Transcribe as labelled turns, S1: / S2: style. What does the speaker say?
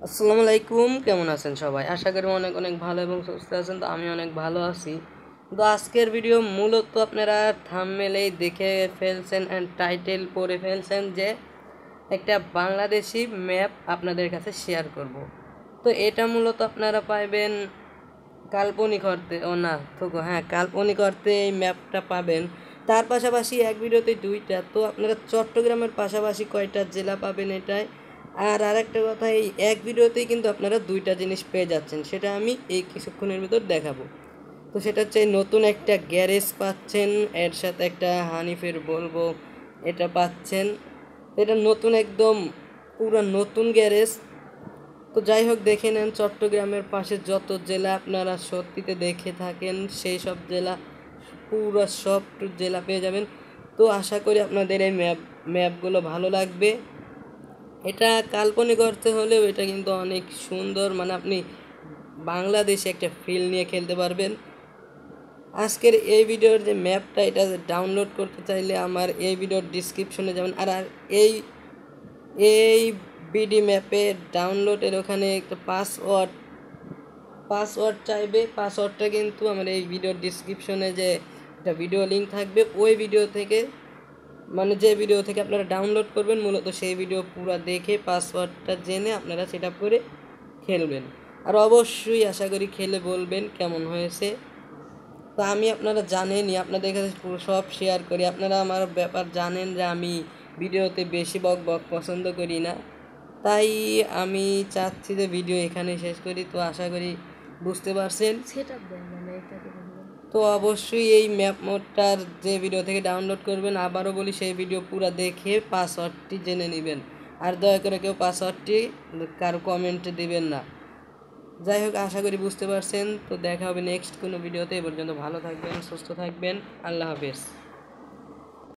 S1: আসসালামু আলাইকুম, কেমন আছেন সবাই? আশা করি অনেক অনেক ভালো এবং সুস্থ আছেন। তো আমি অনেক ভালো আছি। তো আজকের ভিডিও মূলত আপনারা থাম্বনেইলেই দেখে ফেলছেন অ্যান্ড টাইটেল পড়ে ফেলছেন যে একটা বাংলাদেশি ম্যাপ আপনাদের কাছে শেয়ার করব। তো এটা মূলত আপনারা পাইবেন কাল্পনিক অর্থে, কাল্পনিক অর্থে এই ম্যাপটা পাবেন। তার পাশাপাশি এক ভিডিওতে দুইটা, তো আপনারা চট্টগ্রামের পাশাপাশি কয়টা জেলা পাবেন এটাই। আর আরেকটা কথা, এই এক ভিডিওতেই কিন্তু আপনারা দুইটা জিনিস পেয়ে যাচ্ছেন, সেটা আমি এই কিছুক্ষণের ভিতর দেখাবো। তো সেটা হচ্ছে নতুন একটা গ্যারেজ পাচ্ছেন, এর সাথে একটা হানিফের বলবো এটা পাচ্ছেন। এটা নতুন, একদম পুরো নতুন গ্যারেজ। তো যাই হোক, দেখে নেন চট্টগ্রামের পাশে যত জেলা আপনারা সত্যিতে দেখে থাকেন সেই সব জেলা, পুরো সব জেলা পেয়ে যাবেন। তো আশা করি আপনাদের এই ম্যাপগুলো ভালো লাগবে। এটা কাল্পনিক অর্থে হলেও এটা কিন্তু অনেক সুন্দর, মানে আপনি বাংলাদেশে একটা ফিল নিয়ে খেলতে পারবেন। আজকের এই ভিডিওর যে ম্যাপটা, এটা ডাউনলোড করতে চাইলে আমার এই ভিডিওর ডিসক্রিপশনে যাবেন। আর এই এই বিডি ম্যাপে ডাউনলোডের ওখানে একটা পাসওয়ার্ড চাইবে। পাসওয়ার্ডটা কিন্তু আমার এই ভিডিওর ডিসক্রিপশনে যে একটা ভিডিও লিঙ্ক থাকবে, ওই ভিডিও থেকে, মানে যে ভিডিও থেকে আপনারা ডাউনলোড করবেন, মূলত সেই ভিডিও পুরো দেখে পাসওয়ার্ডটা জেনে আপনারা সেট আপ করে খেলবেন। আর অবশ্যই আশা করি খেলে বলবেন কেমন হয়েছে। তো আমি, আপনারা জানেনই, আপনাদের কাছে পুরো সব শেয়ার করি। আপনারা আমার ব্যাপার জানেন যে আমি ভিডিওতে বেশি বক পছন্দ করি না, তাই আমি চাচ্ছি যে ভিডিও এখানে শেষ করি। তো আশা করি বুঝতে পারছেন। তো অবশ্যই এই ম্যাপ মোডটার যে ভিডিও থেকে ডাউনলোড করবেন, আবারও বলি, সেই ভিডিও পুরো দেখে পাসওয়ার্ডটি জেনে নেবেন। আর দয়া করে কেউ পাসওয়ার্ডটি কারো কমেন্টে দিবেন না। যাই হোক, আশা করি বুঝতে পারছেন। তো দেখা হবে নেক্সট কোনো ভিডিওতে। এ পর্যন্ত ভালো থাকবেন, সুস্থ থাকবেন। আল্লাহ হাফেজ।